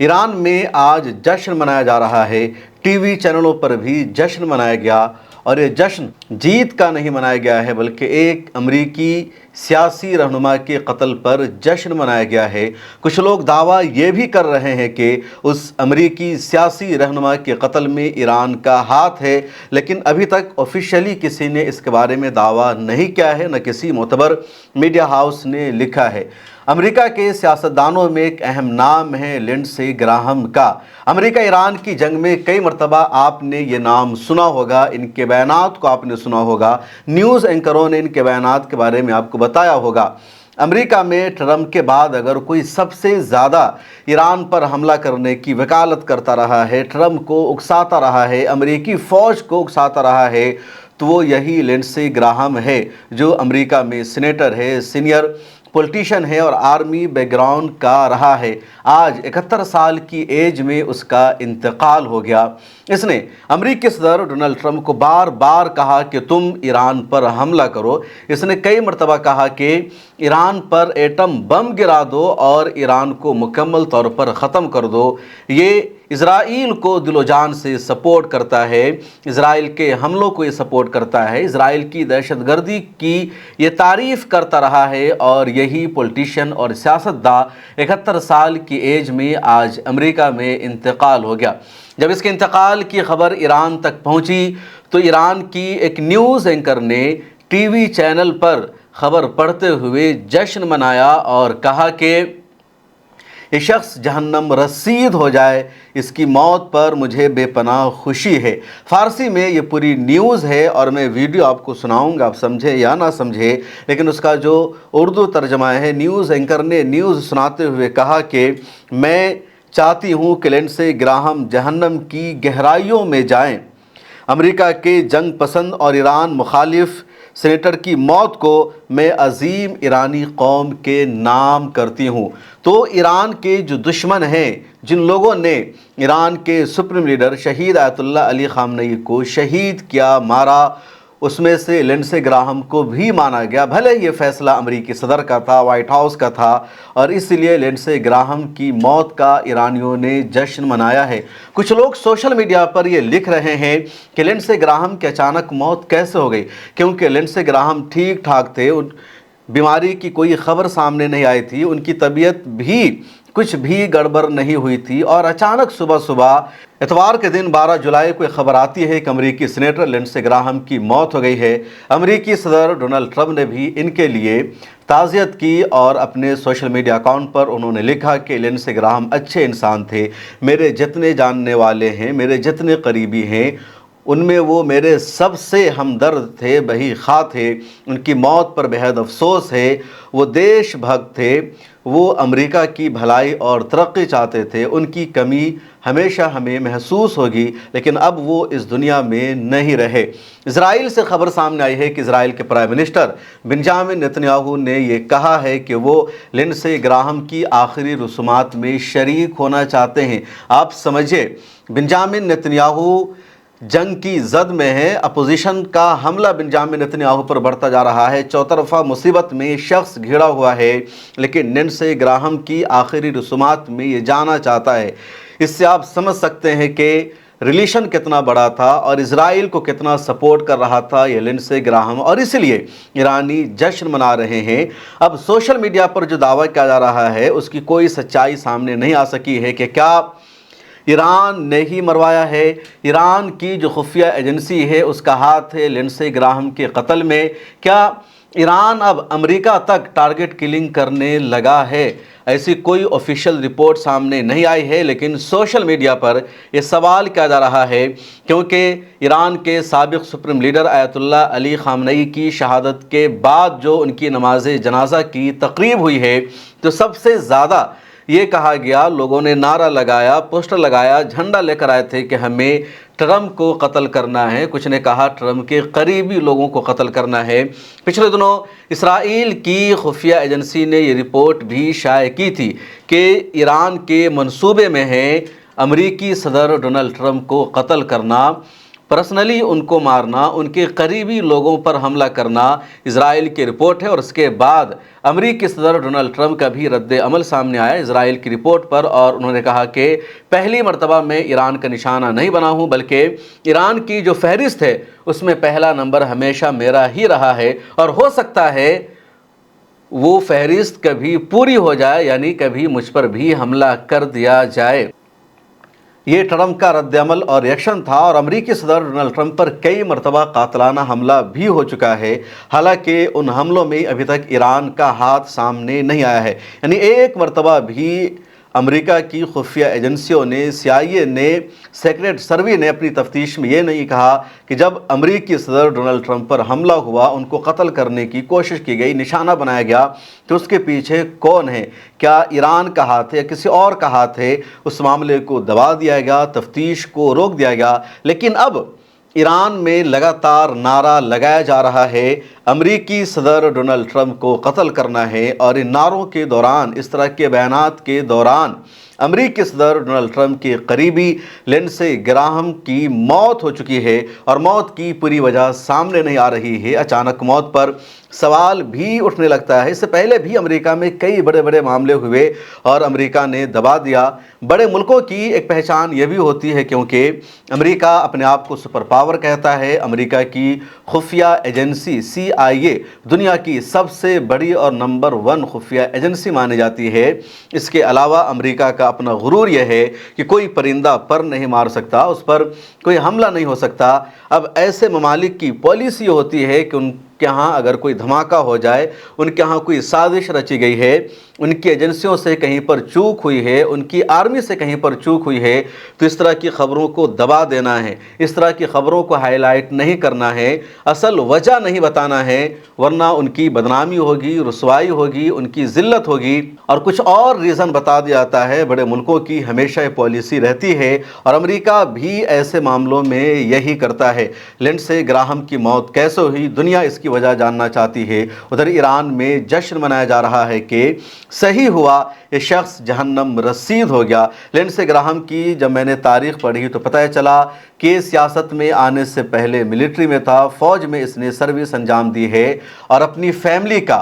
Iran में आज जश्न मनाया जा रहा है। टीवी चैनलों पर भी जश्न मनाया गया और ये जश्न जीत का नहीं मनाया गया है बल्कि एक अमरीकी सियासी रहनुमा के कत्ल पर जश्न मनाया गया है। कुछ लोग दावा ये भी कर रहे हैं कि उस अमरीकी सियासी रहनुमा के कत्ल में ईरान का हाथ है, लेकिन अभी तक ऑफिशियली किसी ने इसके बारे में दावा नहीं किया है, न किसी मोतबर मीडिया हाउस ने लिखा है। अमेरिका के सियासतदानों में एक अहम नाम है लिंडसे ग्राहम का। अमेरिका ईरान की जंग में कई मरतबा आपने ये नाम सुना होगा, इनके बयानात को आपने सुना होगा, न्यूज़ एंकरों ने इनके बयानात के बारे में आपको बताया होगा। अमेरिका में ट्रंप के बाद अगर कोई सबसे ज़्यादा ईरान पर हमला करने की वकालत करता रहा है, ट्रंप को उकसाता रहा है, अमेरिकी फ़ौज को उकसाता रहा है, तो वो यही लिंडसे ग्राहम है, जो अमेरिका में सीनेटर है, सीनियर पॉलिटिशियन है और आर्मी बैकग्राउंड का रहा है। आज 71 साल की एज में उसका इंतकाल हो गया। इसने अमेरिकी सदर डोनाल्ड ट्रंप को बार बार कहा कि तुम ईरान पर हमला करो। इसने कई मरतबा कहा कि ईरान पर एटम बम गिरा दो और ईरान को मुकम्मल तौर पर ख़त्म कर दो। ये इज़राइल को दिलो जान से सपोर्ट करता है, इज़राइल के हमलों को ये सपोर्ट करता है, इज़राइल की दहशतगर्दी की ये तारीफ़ करता रहा है और यही पॉलिटिशियन और सियासतदान 71 साल की एज में आज अमेरिका में इंतकाल हो गया। जब इसके इंतकाल की खबर ईरान तक पहुंची तो ईरान की एक न्यूज़ एंकर ने टीवी चैनल पर खबर पढ़ते हुए जश्न मनाया और कहा कि ये शख्स जहन्नम रसीद हो जाए, इसकी मौत पर मुझे बेपनाह खुशी है। फ़ारसी में ये पूरी न्यूज़ है और मैं वीडियो आपको सुनाऊंगा, आप समझे या ना समझे, लेकिन उसका जो उर्दू तर्जमा है, न्यूज़ एंकर ने न्यूज़ सुनाते हुए कहा कि मैं चाहती हूँ कि लिंडसे ग्राहम जहन्नम की गहराइयों में जाएं। अमेरिका के जंग पसंद और ईरान मुखालिफ सेनेटर की मौत को मैं अजीम ईरानी कौम के नाम करती हूँ। तो ईरान के जो दुश्मन हैं, जिन लोगों ने ईरान के सुप्रीम लीडर शहीद आयतुल्लाह अली ख़ामनेई को शहीद किया, मारा, उसमें से लिंडसे ग्राहम को भी माना गया। भले ये फ़ैसला अमेरिकी सदर का था, वाइट हाउस का था, और इसलिए लिंडसे ग्राहम की मौत का ईरानियों ने जश्न मनाया है। कुछ लोग सोशल मीडिया पर ये लिख रहे हैं कि लिंडसे ग्राहम की अचानक मौत कैसे हो गई, क्योंकि लिंडसे ग्राहम ठीक ठाक थे, बीमारी की कोई ख़बर सामने नहीं आई थी, उनकी तबीयत भी कुछ भी गड़बड़ नहीं हुई थी, और अचानक सुबह सुबह इतवार के दिन 12 जुलाई को खबर आती है कि अमेरिकी सीनेटर लिंडसे ग्राहम की मौत हो गई है। अमेरिकी सदर डोनाल्ड ट्रंप ने भी इनके लिए ताज़ियत की और अपने सोशल मीडिया अकाउंट पर उन्होंने लिखा कि लिंडसे ग्राहम अच्छे इंसान थे, मेरे जितने जानने वाले हैं, मेरे जितने करीबी हैं, उनमें वो मेरे सबसे हमदर्द थे, बही खा थे। उनकी मौत पर बेहद अफसोस है। वो देशभक्त थे, वो अमेरिका की भलाई और तरक्की चाहते थे। उनकी कमी हमेशा हमें महसूस होगी, लेकिन अब वो इस दुनिया में नहीं रहे। इज़राइल से खबर सामने आई है कि इज़राइल के प्राइम मिनिस्टर बेंजामिन नेतन्याहू ने ये कहा है कि वो लिंडसे ग्राहम की आखिरी रसूमात में शरीक होना चाहते हैं। आप समझिए, बेंजामिन नेतन्याहू जंग की जद में है, अपोजिशन का हमला बेंजामिन नेतन्याहू पर बढ़ता जा रहा है, चौतरफा मुसीबत में शख्स घिरा हुआ है, लेकिन लिंडसे ग्राहम की आखिरी रसूमात में ये जाना चाहता है। इससे आप समझ सकते हैं कि रिलेशन कितना बड़ा था और इज़राइल को कितना सपोर्ट कर रहा था ये लिंडसे ग्राहम, और इसलिए ईरानी जश्न मना रहे हैं। अब सोशल मीडिया पर जो दावा किया जा रहा है उसकी कोई सच्चाई सामने नहीं आ सकी है कि क्या ईरान ने ही मरवाया है, ईरान की जो खुफिया एजेंसी है उसका हाथ है लिंडसे ग्राहम के कत्ल में, क्या ईरान अब अमेरिका तक टारगेट किलिंग करने लगा है। ऐसी कोई ऑफिशियल रिपोर्ट सामने नहीं आई है, लेकिन सोशल मीडिया पर यह सवाल किया जा रहा है क्योंकि ईरान के साबिक़ सुप्रीम लीडर आयतुल्लाह अली ख़ामनेई की शहादत के बाद जो उनकी नमाज जनाजा की तकरीब हुई है, तो सबसे ज़्यादा ये कहा गया, लोगों ने नारा लगाया, पोस्टर लगाया, झंडा लेकर आए थे कि हमें ट्रंप को कत्ल करना है। कुछ ने कहा ट्रंप के करीबी लोगों को कत्ल करना है। पिछले दिनों इसराइल की खुफिया एजेंसी ने ये रिपोर्ट भी शाये की थी कि ईरान के मंसूबे में है अमरीकी सदर डोनाल्ड ट्रंप को कत्ल करना। पर्सनली उनको मारना, उनके करीबी लोगों पर हमला करना इजराइल की रिपोर्ट है। और उसके बाद अमेरिकी सदर डोनाल्ड ट्रंप का भी रद्द अमल सामने आया इजराइल की रिपोर्ट पर, और उन्होंने कहा कि पहली मर्तबा मैं ईरान का निशाना नहीं बना हूं, बल्कि ईरान की जो फहरिस्त है उसमें पहला नंबर हमेशा मेरा ही रहा है, और हो सकता है वो फहरिस्त कभी पूरी हो जाए, यानी कभी मुझ पर भी हमला कर दिया जाए। ये ट्रंप का रद्दअमल और रिएक्शन था, और अमेरिकी सदर डोनाल्ड ट्रंप पर कई मरतबा कातलाना हमला भी हो चुका है। हालांकि उन हमलों में अभी तक ईरान का हाथ सामने नहीं आया है, यानी एक मरतबा भी अमेरिका की खुफिया एजेंसियों ने, CIA ने, सीक्रेट सर्वे ने अपनी तफ्तीश में ये नहीं कहा कि जब अमेरिकी सदर डोनाल्ड ट्रंप पर हमला हुआ, उनको कत्ल करने की कोशिश की गई, निशाना बनाया गया, तो उसके पीछे कौन है, क्या ईरान का हाथ है या किसी और का हाथ है। उस मामले को दबा दिया गया, तफ्तीश को रोक दिया गया। लेकिन अब ईरान में लगातार नारा लगाया जा रहा है अमेरिकी सदर डोनाल्ड ट्रंप को कत्ल करना है, और इन नारों के दौरान, इस तरह के बयानात के दौरान अमेरिकी सदर डोनाल्ड ट्रंप के करीबी लिंडसे ग्राहम की मौत हो चुकी है, और मौत की पूरी वजह सामने नहीं आ रही है। अचानक मौत पर सवाल भी उठने लगता है। इससे पहले भी अमेरिका में कई बड़े बड़े मामले हुए और अमेरिका ने दबा दिया। बड़े मुल्कों की एक पहचान ये भी होती है, क्योंकि अमेरिका अपने आप को सुपर पावर कहता है। अमेरिका की खुफिया एजेंसी CIA दुनिया की सबसे बड़ी और नंबर 1 खुफिया एजेंसी मानी जाती है। इसके अलावा अमेरिका का अपना गुरूर यह है कि कोई परिंदा पर नहीं मार सकता, उस पर कोई हमला नहीं हो सकता। अब ऐसे ममालिक की पॉलिसी होती है कि उनके यहाँ अगर कोई धमाका हो जाए, उनके यहाँ कोई साजिश रची गई है, उनकी एजेंसियों से कहीं पर चूक हुई है, उनकी आर्मी से कहीं पर चूक हुई है, तो इस तरह की खबरों को दबा देना है, इस तरह की खबरों को हाईलाइट नहीं करना है, असल वजह नहीं बताना है, वरना उनकी बदनामी होगी, रुसवाई होगी, उनकी ज़िल्लत होगी, और कुछ और रीज़न बता दिया जाता है। बड़े मुल्कों की हमेशा ये पॉलिसी रहती है, और अमेरिका भी ऐसे मामलों में यही करता है। लिंडसे ग्राहम की मौत कैसे हुई, दुनिया इसकी वजह जानना चाहती है। उधर ईरान में जश्न मनाया जा रहा है कि सही हुआ, ये शख्स जहन्नम रसीद हो गया। लिंडसे ग्राहम की जब मैंने तारीख पढ़ी तो पता चला कि सियासत में आने से पहले मिलिट्री में था, फ़ौज में इसने सर्विस अंजाम दी है, और अपनी फैमिली का,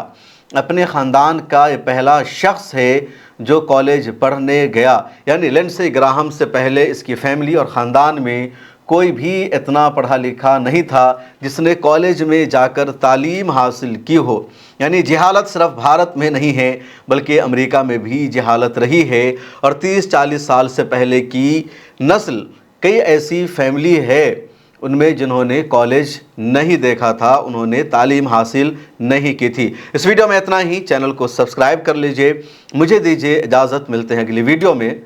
अपने ख़ानदान का ये पहला शख्स है जो कॉलेज पढ़ने गया। यानी लिंडसे ग्राहम से पहले इसकी फैमिली और ख़ानदान में कोई भी इतना पढ़ा लिखा नहीं था जिसने कॉलेज में जाकर तालीम हासिल की हो। यानी जहालत सिर्फ भारत में नहीं है, बल्कि अमेरिका में भी जहालत रही है, और 30-40 साल से पहले की नस्ल कई ऐसी फैमिली है उनमें जिन्होंने कॉलेज नहीं देखा था, उन्होंने तालीम हासिल नहीं की थी। इस वीडियो में इतना ही। चैनल को सब्सक्राइब कर लीजिए। मुझे दीजिए इजाज़त, मिलते हैं अगली वीडियो में।